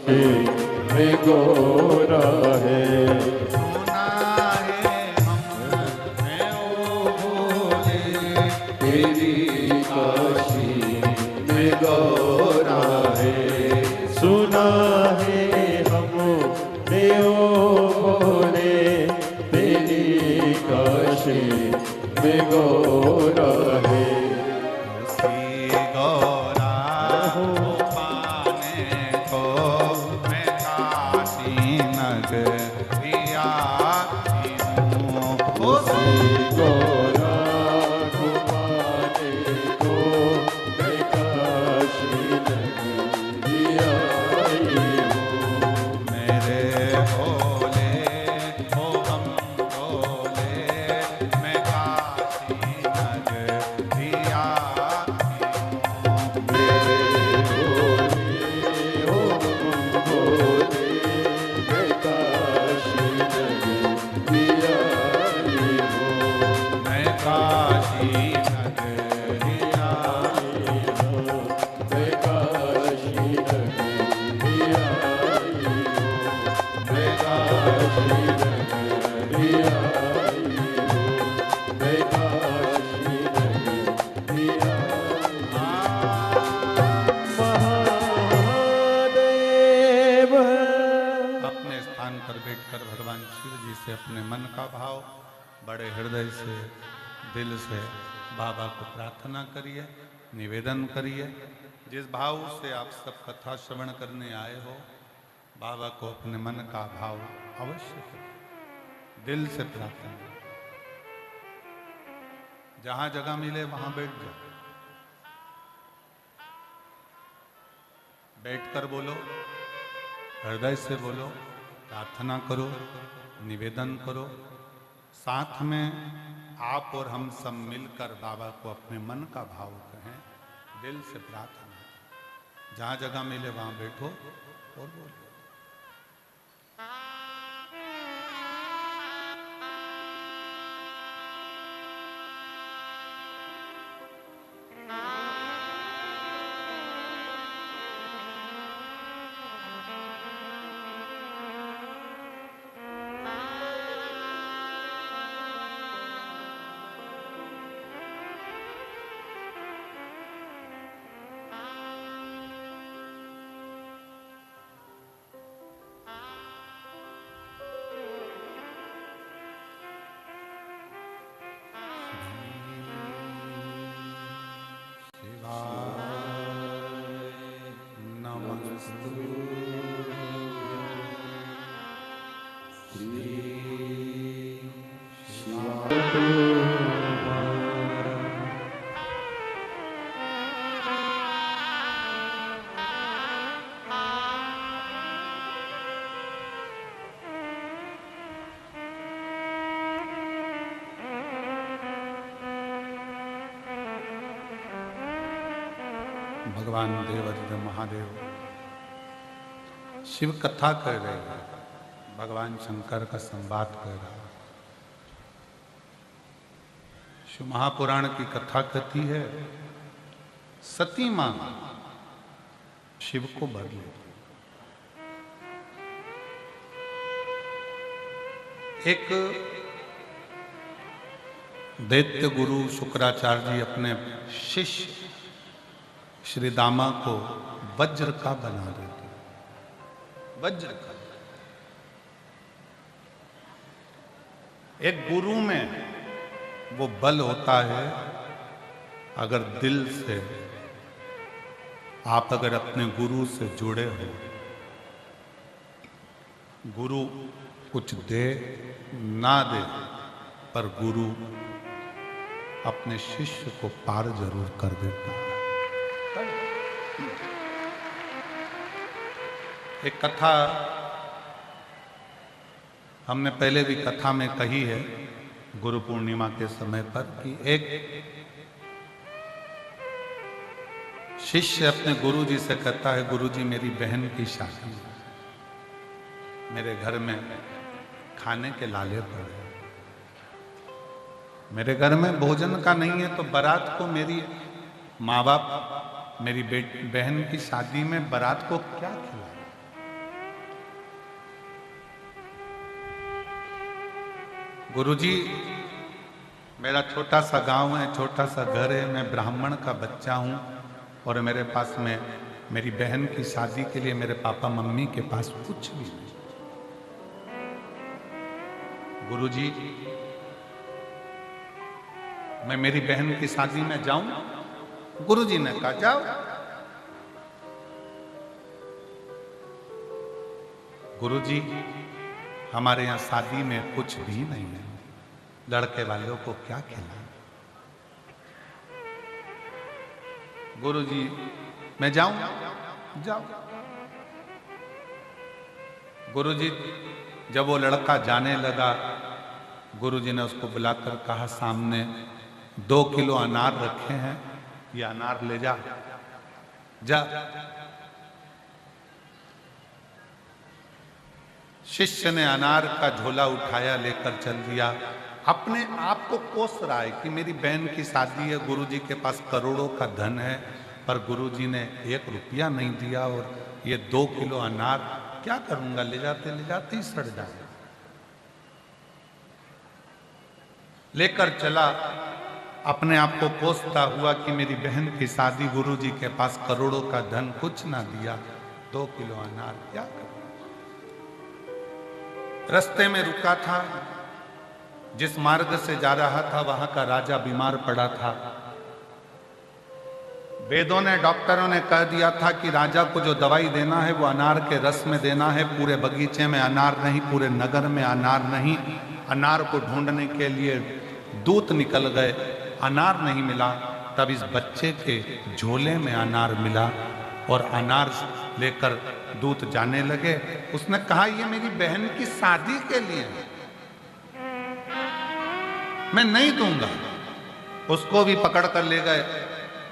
काशी में गोरा है। सुना है हमने ओ भोले, तेरी काशी में गोरा है। सुना है हमने ओ भोले, तेरी काशी में गोरा है। उसी गौरा को पाने को मैं काशी नगरी आई हूँ। उसी गोरा को पाने को मैं काशी नगरी आई हूँ। मेरे भोले हो हम भोले, मैं काशी नगरी आई हूँ। मेरे भोले हो भोले, मैं काशी नगरी आई हूँ। मैं काशी नगरी आई हूँ। मैं काशी नगरी आई हूँ। मैं काशी नगरी आई हूँ। मैं काशी नगरी आई महादेव। अपने स्थान पर बैठकर भगवान शिव जी से अपने मन का भाव बड़े हृदय से, दिल से बाबा को प्रार्थना करिए, निवेदन करिए। जिस भाव से आप सब कथा श्रवण करने आए हो, बाबा को अपने मन का भाव अवश्य करिए, दिल से प्रार्थना। जहां जगह मिले वहां बैठ जाओ, बैठकर बोलो, हृदय से बोलो, प्रार्थना करो, निवेदन करो। साथ में आप और हम सब मिलकर बाबा को अपने मन का भाव कहें, दिल से प्रार्थना। जहां जगह मिले वहां बैठो और बोलो। भगवान देवाधिदेव महादेव शिव कथा कर रहे हैं, भगवान शंकर का संवाद कर रहा है। शिव महापुराण की कथा कहती है, सती मां शिव को बर लेती। एक दैत्य गुरु शुक्राचार्य जी अपने शिष्य श्री दामा को वज्र का बना देते, वज्र का। एक गुरु में वो बल होता है, अगर दिल से आप अगर अपने गुरु से जुड़े हो, गुरु कुछ दे ना दे, पर गुरु अपने शिष्य को पार जरूर कर देता है। एक कथा हमने पहले भी कथा में कही है, गुरु पूर्णिमा के समय पर, कि एक शिष्य अपने गुरु जी से कहता है, गुरु जी मेरी बहन की शादी है, मेरे घर में खाने के लाले पड़े, मेरे घर में भोजन का नहीं है, तो बारात को मेरी माँ बाप मेरी बहन की शादी में बारात को क्या खिलाए। गुरुजी, मेरा छोटा सा गांव है, छोटा सा घर है, मैं ब्राह्मण का बच्चा हूं और मेरे पास में मेरी बहन की शादी के लिए मेरे पापा मम्मी के पास कुछ भी नहीं। गुरुजी, मैं मेरी बहन की शादी में जाऊं? गुरुजी ने कहा जाओ। गुरुजी, हमारे यहां शादी में कुछ भी नहीं है, लड़के वालों को क्या खिलाएं? गुरुजी, मैं जाऊं? जाओ। गुरुजी, जब वो लड़का जाने लगा, गुरुजी ने उसको बुलाकर कहा, सामने 2 किलो अनार रखे हैं, ये अनार ले जा। जा। शिष्य ने अनार का झोला उठाया, लेकर चल दिया। अपने आप को कोस रहा है कि मेरी बहन की शादी है, गुरुजी के पास करोड़ों का धन है, पर गुरुजी ने 1 रुपया नहीं दिया और ये 2 किलो अनार क्या करूंगा, ले जाते ही सड़ जाए। लेकर चला, अपने आप को कोसता हुआ कि मेरी बहन की शादी, गुरुजी के पास करोड़ों का धन, कुछ ना दिया, 2 किलो अनार क्या करूं। रास्ते में रुका था, जिस मार्ग से जा रहा था वहां का राजा बीमार पड़ा था। वेदों ने, डॉक्टरों ने कह दिया था कि राजा को जो दवाई देना है वो अनार के रस में देना है। पूरे बगीचे में अनार नहीं, पूरे नगर में अनार नहीं। अनार को ढूंढने के लिए दूत निकल गए, अनार नहीं मिला। तब इस बच्चे के झोले में अनार मिला और अनार लेकर दूत जाने लगे। उसने कहा, ये मेरी बहन की शादी के लिए है, मैं नहीं दूंगा। उसको भी पकड़ कर ले गए।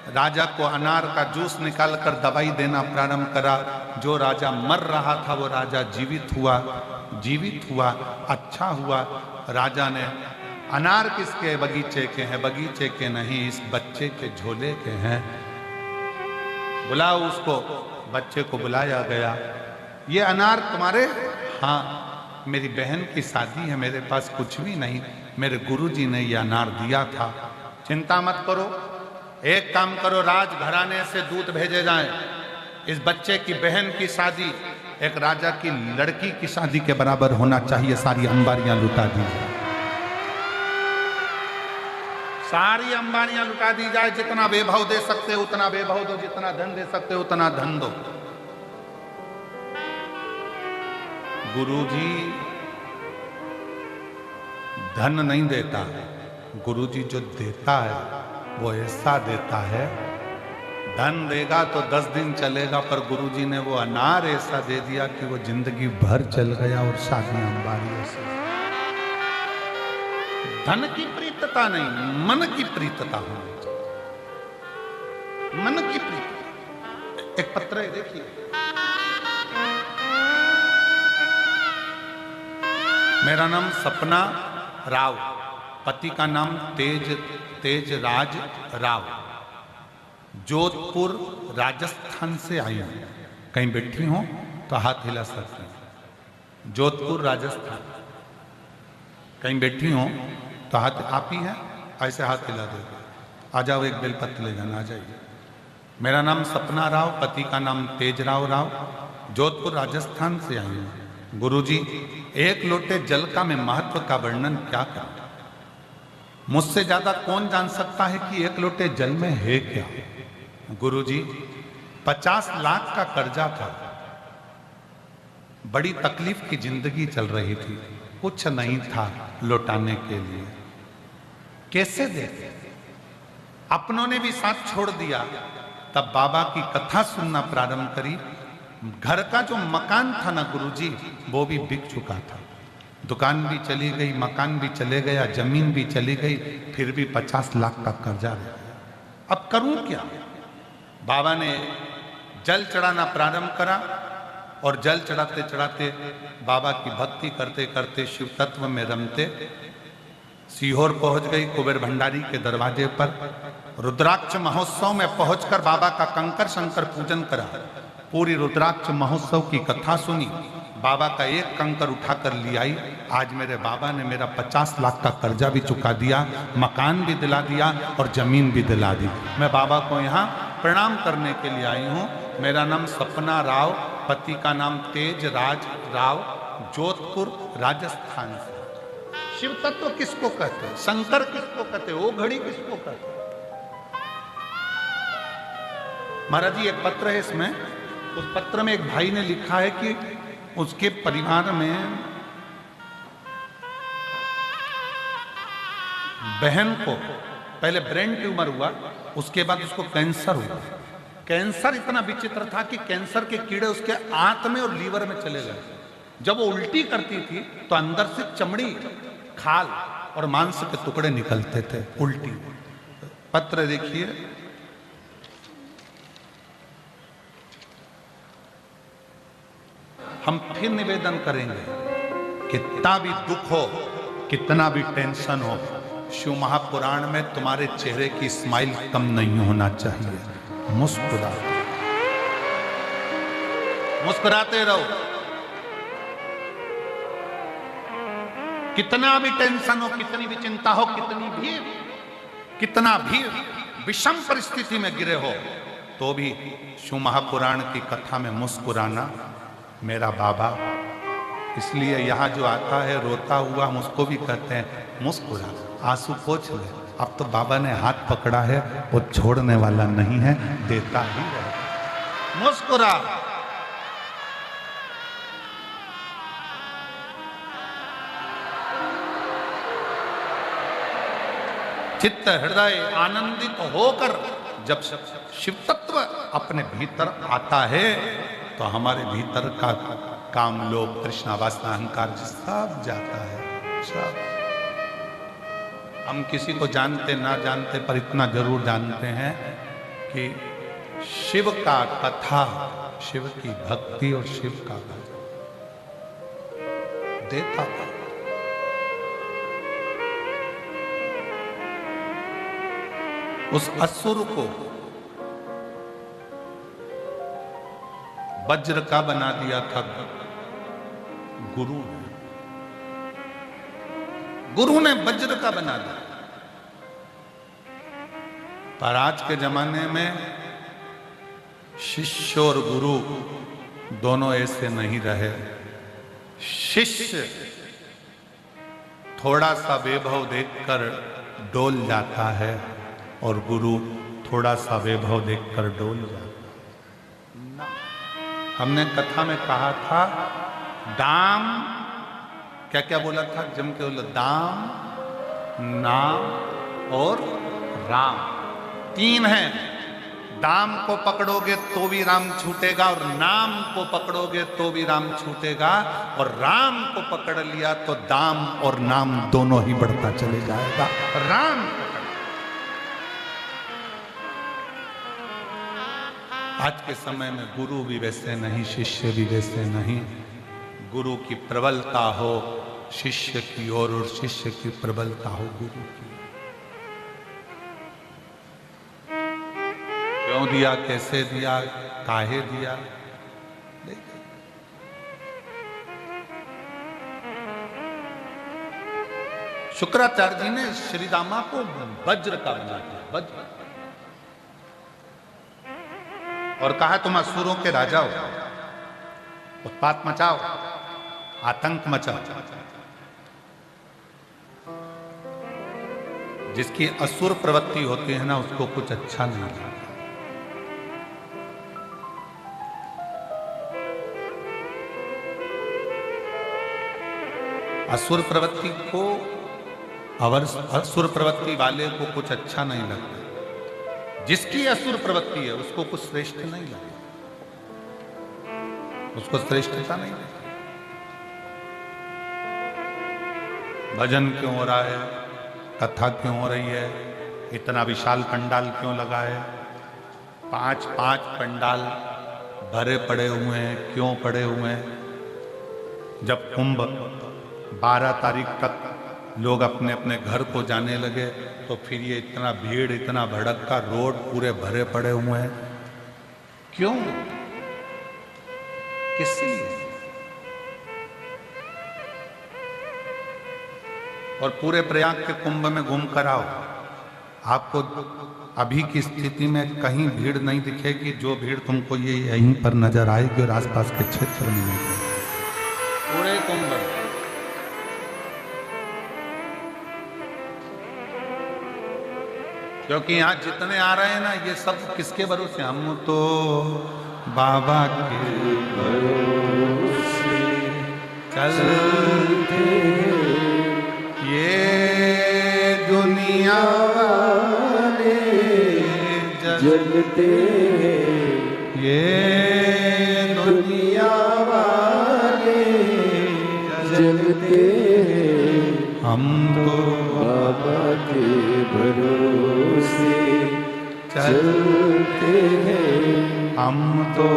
राजा को अनार का जूस निकालकर दवाई देना प्रारंभ करा। जो राजा मर रहा था वो राजा जीवित हुआ। अच्छा हुआ। राजा ने, अनार किसके बगीचे के हैं? बगीचे के नहीं, इस बच्चे के झोले के हैं। बुलाओ उसको। बच्चे को बुलाया गया। ये अनार तुम्हारे? हाँ, मेरी बहन की शादी है, मेरे पास कुछ भी नहीं, मेरे गुरुजी ने ये अनार दिया था। चिंता मत करो, एक काम करो, राजघराने से दूत भेजे जाएं। इस बच्चे की बहन की शादी एक राजा की लड़की की शादी के बराबर होना चाहिए। सारी अंबारियां लुटा दी जाए, सारी अंबारियां लुटा दी जाए। जितना वैभव दे सकते हो उतना वैभव दो, जितना धन दे सकते हो उतना धन दो। गुरुजी धन नहीं देता, गुरुजी जो देता है वो ऐसा देता है। धन देगा तो 10 दिन चलेगा, पर गुरुजी ने वो अनार ऐसा दे दिया कि वो जिंदगी भर चल गया। और शादी अंबारियों से। धन की प्रीतता नहीं, मन की प्रीतता होनी चाहिए। मन की प्रीतता। एक पत्र है, देखिए, मेरा नाम सपना राव, पति का नाम तेजराज राव, जोधपुर राजस्थान से आई हूं। कहीं बैठी हो तो हाथ हिला सकते हैं। जोधपुर राजस्थान। कहीं बैठी हो तो हाथ, आप ही हैं, ऐसे हाथ हिला देगा। आ जाओ, एक बेलपत्र ले जाना, आ जाइए। मेरा नाम सपना राव, पति का नाम तेजराव राव, जोधपुर राजस्थान से आई हूं। गुरुजी, 1 लोटे जल का मैं महत्व का वर्णन क्या करूं? मुझसे ज्यादा कौन जान सकता है कि 1 लोटे जल में है क्या? गुरुजी, 50 लाख का कर्जा था, बड़ी तकलीफ की जिंदगी चल रही थी, कुछ नहीं था लौटाने के लिए। कैसे दे? अपनों ने भी साथ छोड़ दिया। तब बाबा की कथा सुनना प्रारंभ करी। घर का जो मकान था ना गुरुजी, वो भी बिक चुका था। दुकान भी चली गई, मकान भी चले गया, जमीन भी चली गई, फिर भी 50 लाख का कर्जा रह गया। अब करूं क्या? बाबा ने जल चढ़ाना प्रारंभ करा और जल चढ़ाते चढ़ाते, बाबा की भक्ति करते करते, शिव तत्व में रमते सीहोर पहुंच गई। कुबेर भंडारी के दरवाजे पर रुद्राक्ष महोत्सव में पहुंचकर बाबा का कंकर शंकर पूजन करा। पूरी रुद्राक्ष महोत्सव की कथा सुनी। बाबा का एक कंकर उठाकर ले आई। आज मेरे बाबा ने मेरा 50 लाख का कर्जा भी चुका दिया, मकान भी दिला दिया और जमीन भी दिला दी। मैं बाबा को यहाँ प्रणाम करने के लिए आई हूँ। मेरा नाम सपना राव, पति का नाम तेज राज राव, जोधपुर राजस्थान से। शिव तत्व किसको कहते हैं, शंकर किसको कहते हैं, वो घड़ी किसको कहते हैं? महाराज जी एक पत्र है इसमें, उस पत्र में एक भाई ने लिखा है कि उसके परिवार में बहन को पहले ब्रेन ट्यूमर हुआ, उसके बाद उसको कैंसर हुआ। कैंसर इतना विचित्र था कि कैंसर के कीड़े उसके आंत में और लीवर में चले गए। जब वो उल्टी करती थी तो अंदर से चमड़ी, खाल और मांस के टुकड़े निकलते थे उल्टी। पत्र देखिए, हम फिर निवेदन करेंगे, कितना भी दुख हो, कितना भी टेंशन हो, शिव महापुराण में तुम्हारे चेहरे की स्माइल कम नहीं होना चाहिए। मुस्कुराते रहो। कितना भी टेंशन हो, कितनी भी चिंता हो, कितना भी विषम परिस्थिति में गिरे हो, तो भी शिव महापुराण की कथा में मुस्कुराना। मेरा बाबा इसलिए यहाँ जो आता है रोता हुआ, हम उसको भी कहते हैं मुस्कुरा, आंसू पोंछ ले। अब तो बाबा ने हाथ पकड़ा है, वो छोड़ने वाला नहीं है, देता ही रहेगा। मुस्कुरा। चित्त हृदय आनंदित होकर जब शिव तत्व अपने भीतर आता है तो हमारे भीतर का काम, लोभ, तृष्णा, वासना, अहंकार सब जाता है, सब। हम किसी को जानते ना जानते पर इतना जरूर जानते हैं कि शिव का कथा, शिव की भक्ति और शिव का भजन देता था। उस असुर को वज्र का बना दिया था गुरु ने। गुरु ने वज्र का बना दिया। पर आज के जमाने में शिष्य और गुरु दोनों ऐसे नहीं रहे। शिष्य थोड़ा सा वैभव देखकर डोल जाता है और गुरु थोड़ा सा वैभव देखकर डोल जाता है। हमने कथा में कहा था, दाम, क्या क्या बोला था, जम के बोला, दाम, नाम और राम, तीन हैं। दाम को पकड़ोगे तो भी राम छूटेगा और नाम को पकड़ोगे तो भी राम छूटेगा, और राम को पकड़ लिया तो दाम और नाम दोनों ही बढ़ता चले जाएगा। राम आज के समय में गुरु भी वैसे नहीं, शिष्य भी वैसे नहीं। गुरु की प्रबलता हो शिष्य की ओर और शिष्य की प्रबलता हो गुरु की। क्यों दिया, कैसे दिया, काहे दिया, देखिए। शुक्राचार्य जी ने श्री रामा को वज्र का बना दिया, वज्र, और कहा तुम असुरों के राजा हो, उत्पात मचाओ, आतंक मचाओ। जिसकी असुर प्रवृत्ति होती है ना, उसको कुछ अच्छा नहीं लगता। असुर प्रवृत्ति को, असुर प्रवृत्ति वाले को कुछ अच्छा नहीं लगता। जिसकी असुर प्रवृत्ति है उसको कुछ श्रेष्ठ नहीं लगता, उसको श्रेष्ठता नहीं लगती। भजन क्यों हो रहा है, कथा क्यों हो रही है, इतना विशाल पंडाल क्यों लगा है, 5-5 पंडाल भरे पड़े हुए हैं, क्यों पड़े हुए हैं? जब कुंभ 12 तारीख तक लोग अपने अपने घर को जाने लगे तो फिर ये इतना भीड़, इतना भड़का, रोड पूरे भरे पड़े हुए हैं। क्यों, किस लिए? और पूरे प्रयाग के कुंभ में घूम कर आओ, आपको अभी की स्थिति में कहीं भीड़ नहीं दिखेगी। जो भीड़ तुमको ये यहीं पर नजर आएगी और आसपास के क्षेत्र में नहीं, पूरे कुंभ में। क्योंकि यहाँ जितने आ रहे हैं ना, ये सब किसके भरोसे? हम तो बाबा के भरोसे चलते, ये दुनिया वाले जलते ये दुनिया वाले जलते हम तो बाबा के भरोसे चलते हैं, हम तो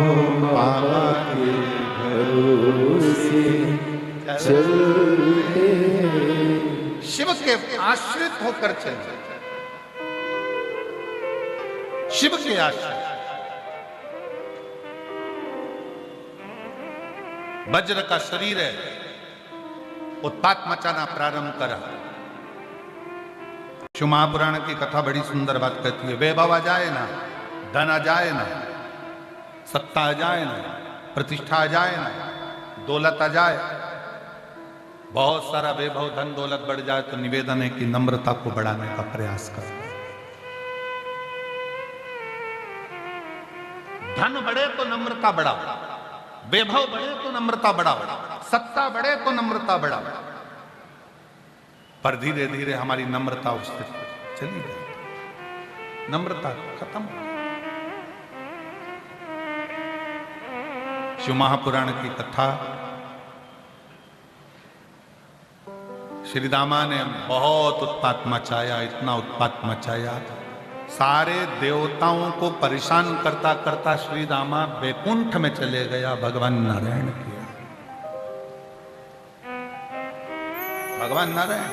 बाबा के भरोसे चलते हैं। शिव के आश्रित होकर चलते, शिव के आश्रित। वज्र का शरीर है, उत्पात मचाना प्रारंभ करा। शिव महापुराण की कथा बड़ी सुंदर बात कहती है, वैभव आ जाए ना, धन आ जाए ना, सत्ता आ जाए ना, प्रतिष्ठा आ जाए ना, दौलत आ जाए, बहुत सारा वैभव धन दौलत बढ़ जाए, तो निवेदन है कि नम्रता को बढ़ाने का प्रयास करो। धन बढ़े तो नम्रता बढ़ाओ, वैभव बढ़े तो नम्रता बढ़ाओ, सत्ता बढ़े तो नम्रता बढ़ाओ। पर धीरे धीरे हमारी नम्रता उससे चली गई, नम्रता खत्म हो गई। शिव महापुराण की कथा श्री दामा ने बहुत उत्पात मचाया, इतना उत्पात मचाया, सारे देवताओं को परेशान करता करता श्री दामा वैकुंठ में चले गया भगवान नारायण के। भगवान नारायण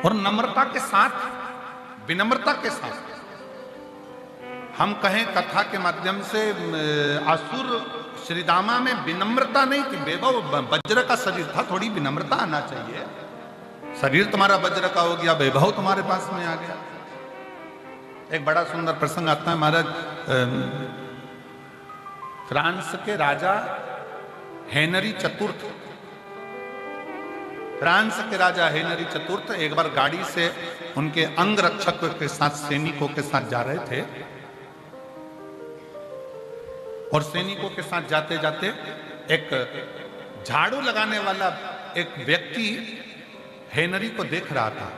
और नम्रता के साथ, विनम्रता के साथ हम कहें कथा के माध्यम से, असुर श्रीदामा में विनम्रता नहीं थी, वैभव वज्र का शरीर था, थोड़ी विनम्रता आना चाहिए। शरीर तुम्हारा वज्र का हो गया, वैभव तुम्हारे पास में आ गया। एक बड़ा सुंदर प्रसंग आता है महाराज, फ्रांस के राजा हेनरी चतुर्थ, फ्रांस के राजा हेनरी चतुर्थ एक बार गाड़ी से उनके अंग रक्षक के साथ, सैनिकों के साथ जा रहे थे, और सैनिकों के साथ जाते जाते एक झाड़ू लगाने वाला एक व्यक्ति हेनरी को देख रहा था।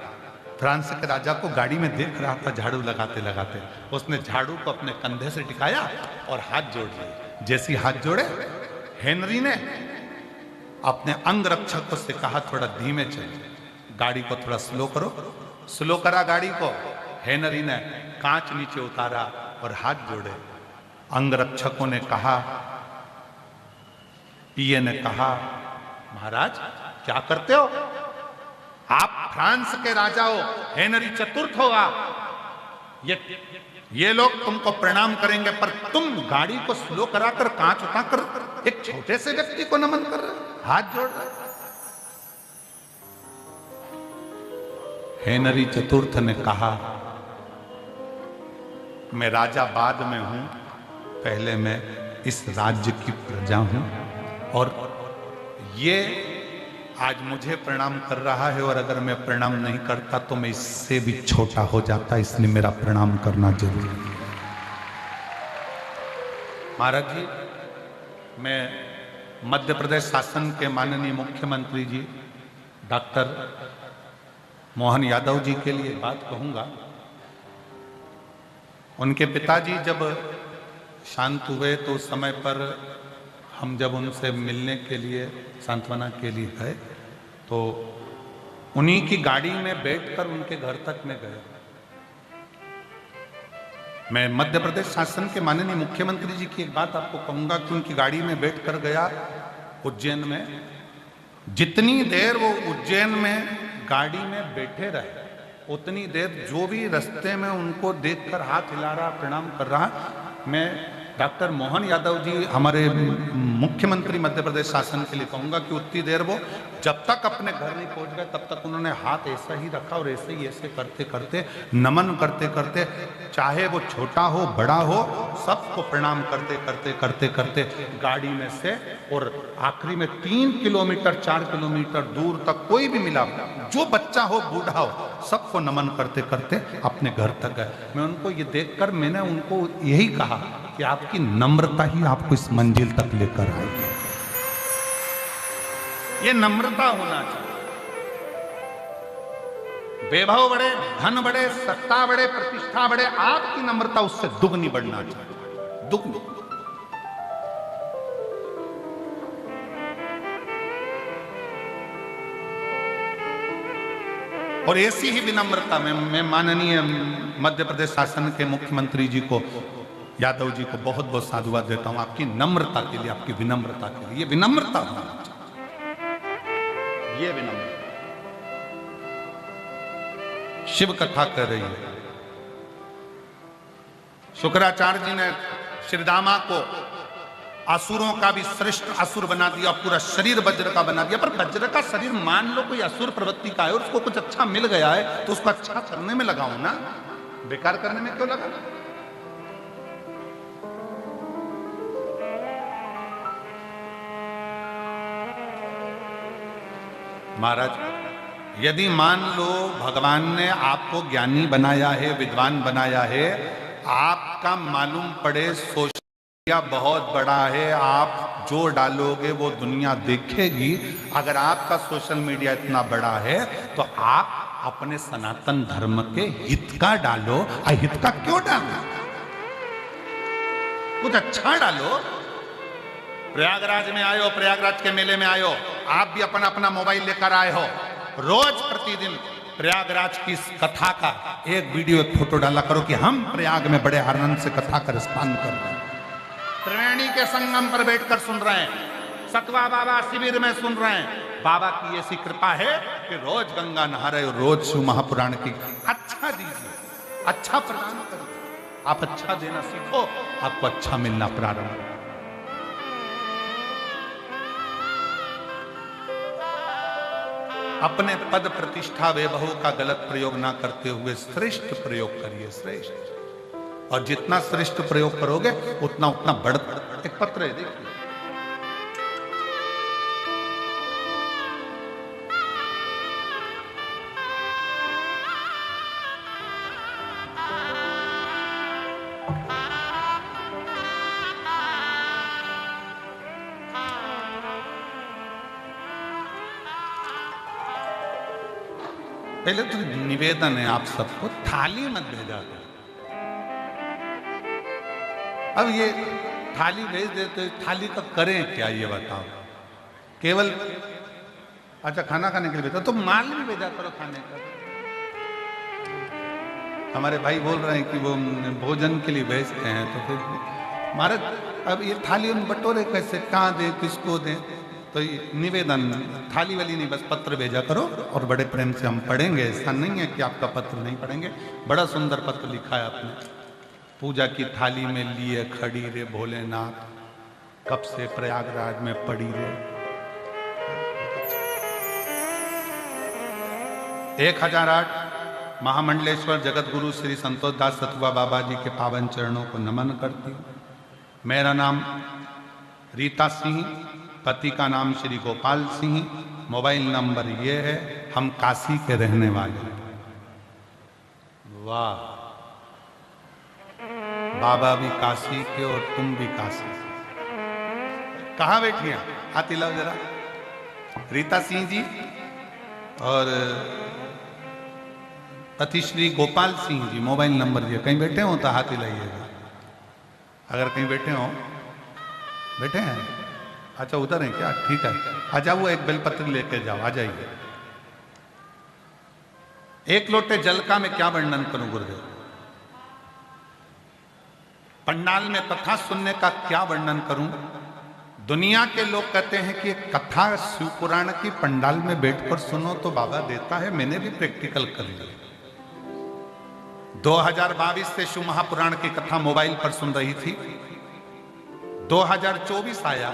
फ्रांस के राजा को गाड़ी में देख रहा था झाड़ू लगाते लगाते। उसने झाड़ू को अपने कंधे से टिकाया और हाथ जोड़ लिए। जैसे हाथ जोड़े, हेनरी ने अपने अंग रक्षक से कहा थोड़ा धीमे चलो, गाड़ी को थोड़ा स्लो करो। स्लो करा गाड़ी को, हेनरी ने कांच नीचे उतारा और हाथ जोड़े। अंग रक्षकों ने कहा, पीए ने कहा, महाराज क्या करते हो आप? फ्रांस के राजा हो, हेनरी चतुर्थ हो आप, ये लोग तुमको प्रणाम करेंगे, पर तुम गाड़ी को स्लो कराकर, कांच उतारकर एक छोटे से व्यक्ति को नमन कर रहे, हाथ जोड़ रहे। हेनरी चतुर्थ ने कहा, मैं राजा बाद में हूं, पहले मैं इस राज्य की प्रजा हूं, और ये आज मुझे प्रणाम कर रहा है, और अगर मैं प्रणाम नहीं करता तो मैं इससे भी छोटा हो जाता, इसलिए मेरा प्रणाम करना जरूरी है। महाराज जी, मैं मध्य प्रदेश शासन के माननीय मुख्यमंत्री जी डॉक्टर मोहन यादव जी के लिए बात कहूंगा। उनके पिताजी जब शांत हुए तो उस समय पर हम जब उनसे मिलने के लिए, सांत्वना के लिए गए, तो उन्हीं की गाड़ी में बैठकर उनके घर तक में गए। मैं मध्य प्रदेश शासन के माननीय मुख्यमंत्री जी की एक बात आपको कहूंगा कि उनकी गाड़ी में बैठकर गया उज्जैन में। जितनी देर वो उज्जैन में गाड़ी में बैठे रहे, उतनी देर जो भी रास्ते में उनको देखकर हाथ हिला रहा, प्रणाम कर रहा, मैं डॉक्टर मोहन यादव जी हमारे मुख्यमंत्री मध्य प्रदेश शासन के लिए कहूँगा कि उतनी देर वो जब तक अपने घर नहीं पहुँच गए तब तक उन्होंने हाथ ऐसा ही रखा और ऐसे ही ऐसे करते करते नमन करते करते, चाहे वो छोटा हो बड़ा हो, सबको प्रणाम करते करते करते करते गाड़ी में से, और आखिरी में 3 किलोमीटर 4 किलोमीटर दूर तक कोई भी मिला, जो बच्चा हो बूढ़ा हो, सबको नमन करते करते अपने घर तक गए। मैं उनको ये देखकर मैंने उनको यही कहा कि आपकी नम्रता ही आपको इस मंजिल तक लेकर आएगी। ये नम्रता होना चाहिए। वैभव बढ़े, धन बढ़े, सत्ता बढ़े, प्रतिष्ठा बढ़े, आपकी नम्रता उससे दुगनी बढ़ना चाहिए, दुगनी। और ऐसी ही विनम्रता में माननीय मध्य प्रदेश शासन के मुख्यमंत्री जी को, यादव जी को बहुत बहुत साधुवाद देता हूं आपकी नम्रता के लिए, आपकी विनम्रता के लिए। ये विनम्रता होना चाहिए, ये विनम्रता। शिव कथा कर रही है, शुक्राचार्य जी ने श्रीदामा को असुरों का भी श्रेष्ठ असुर बना दिया, पूरा शरीर वज्र का बना दिया। पर वज्र का शरीर मान लो कोई असुर प्रवृत्ति का है और उसको कुछ अच्छा मिल गया है तो उसको अच्छा करने में लगाओ ना, बेकार करने में क्यों लगा? महाराज, यदि मान लो भगवान ने आपको ज्ञानी बनाया है, विद्वान बनाया है, आपका मालूम पड़े सोशल मीडिया बहुत बड़ा है, आप जो डालोगे वो दुनिया देखेगी, अगर आपका सोशल मीडिया इतना बड़ा है तो आप अपने सनातन धर्म के हित का डालो, अहित का क्यों डालो? कुछ अच्छा डालो। प्रयागराज में आए हो, प्रयागराज के मेले में आए हो, आप भी अपना अपना मोबाइल लेकर आए हो, रोज प्रतिदिन प्रयागराज की इस कथा का एक वीडियो, एक फोटो डाला करो कि हम प्रयाग में बड़े आनंद से कथा का रिस्पान कर रहे हैं, त्रिवेणी के संगम पर बैठकर सुन रहे हैं, सतवा बाबा शिविर में सुन रहे हैं। बाबा की ऐसी कृपा है कि रोज गंगा नहा रहे हो, रोज शिव महापुराण की। अच्छा दीजिए, अच्छा प्रदान करिए, आप अच्छा देना सीखो, आपको अच्छा मिलना प्रारंभ हो। अपने पद प्रतिष्ठा वैभव का गलत प्रयोग ना करते हुए श्रेष्ठ प्रयोग करिए, श्रेष्ठ। और जितना श्रेष्ठ प्रयोग करोगे उतना उतना बढ़। एक पत्र है, देखिए, पहले तो निवेदन है आप सबको, थाली मत भेजा करो। अब ये थाली भेज देते, थाली का करें क्या ये बताओ? केवल अच्छा खाना खाने के लिए भेजा, तो माल भी भेजा करो खाने का। हमारे भाई बोल रहे हैं कि वो भोजन के लिए भेजते हैं, तो फिर महाराज अब ये थाली हम बटोरे कैसे, कहाँ दें, किसको दें? तो ये निवेदन, थाली वाली नहीं, बस पत्र भेजा करो और बड़े प्रेम से हम पढ़ेंगे। ऐसा नहीं है कि आपका पत्र नहीं पढ़ेंगे। बड़ा सुंदर पत्र लिखा है आपने। पूजा की थाली में लिए खड़ी रे भोलेनाथ, कब से प्रयागराज में पड़ी रे। 1008 महामंडलेश्वर जगत गुरु श्री संतोष दास सतुआ बाबा जी के पावन चरणों को नमन करती हूँ। मेरा नाम रीता सिंह, पति का नाम श्री गोपाल सिंह, मोबाइल नंबर ये है। हम काशी के रहने वाले हैं। वाह, बाबा भी काशी के और तुम भी काशी से। कहाँ बैठी हैं? हाथी लाओ जरा। रीता सिंह जी और पति श्री गोपाल सिंह जी, मोबाइल नंबर दिया। कहीं बैठे हो तो हाथ हिलाइएगा। अगर कहीं बैठे हो, बैठे हैं? अच्छा उधर है क्या? ठीक है, आ जाओ, वो एक बेलपत्र लेके जाओ, आ जाइए। एक लोटे जल का मैं क्या वर्णन करूं गुरुदेव? पंडाल में कथा सुनने का क्या वर्णन करूं? दुनिया के लोग कहते हैं कि कथा शिव पुराण की पंडाल में बैठकर सुनो तो बाबा देता है। मैंने भी प्रैक्टिकल कर लिया। 2022 से शिव महापुराण की कथा मोबाइल पर सुन रही थी। 2024 आया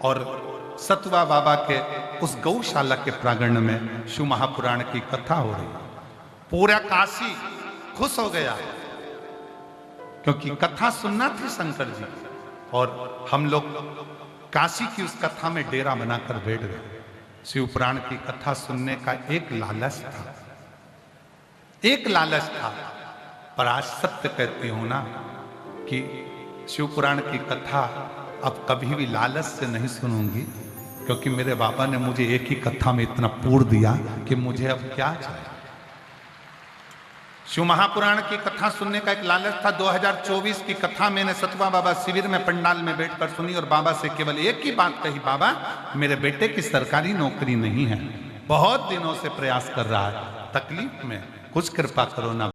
और सतवा बाबा के उस गौशाला के प्रांगण में शिव महापुराण की कथा हो रही। पूरा काशी खुश हो गया क्योंकि कथा सुनना थी शंकर जी, और हम लोग काशी की उस कथा में डेरा बनाकर बैठ गए। शिव पुराण की कथा सुनने का एक लालच था, एक लालच था। पर आज सत्य कहती हूं ना कि शिव पुराण की कथा अब कभी भी लालच से नहीं सुनूंगी, क्योंकि मेरे बाबा ने मुझे एक ही कथा में इतना पूर दिया कि मुझे अब क्या चाहिए। शिव महापुराण की कथा सुनने का एक लालच था। 2024 की कथा मैंने सतवा बाबा शिविर में पंडाल में बैठकर सुनी और बाबा से केवल एक ही बात कही, बाबा मेरे बेटे की सरकारी नौकरी नहीं है, बहुत दिनों से प्रयास कर रहा है, तकलीफ में, कुछ कृपा करो ना।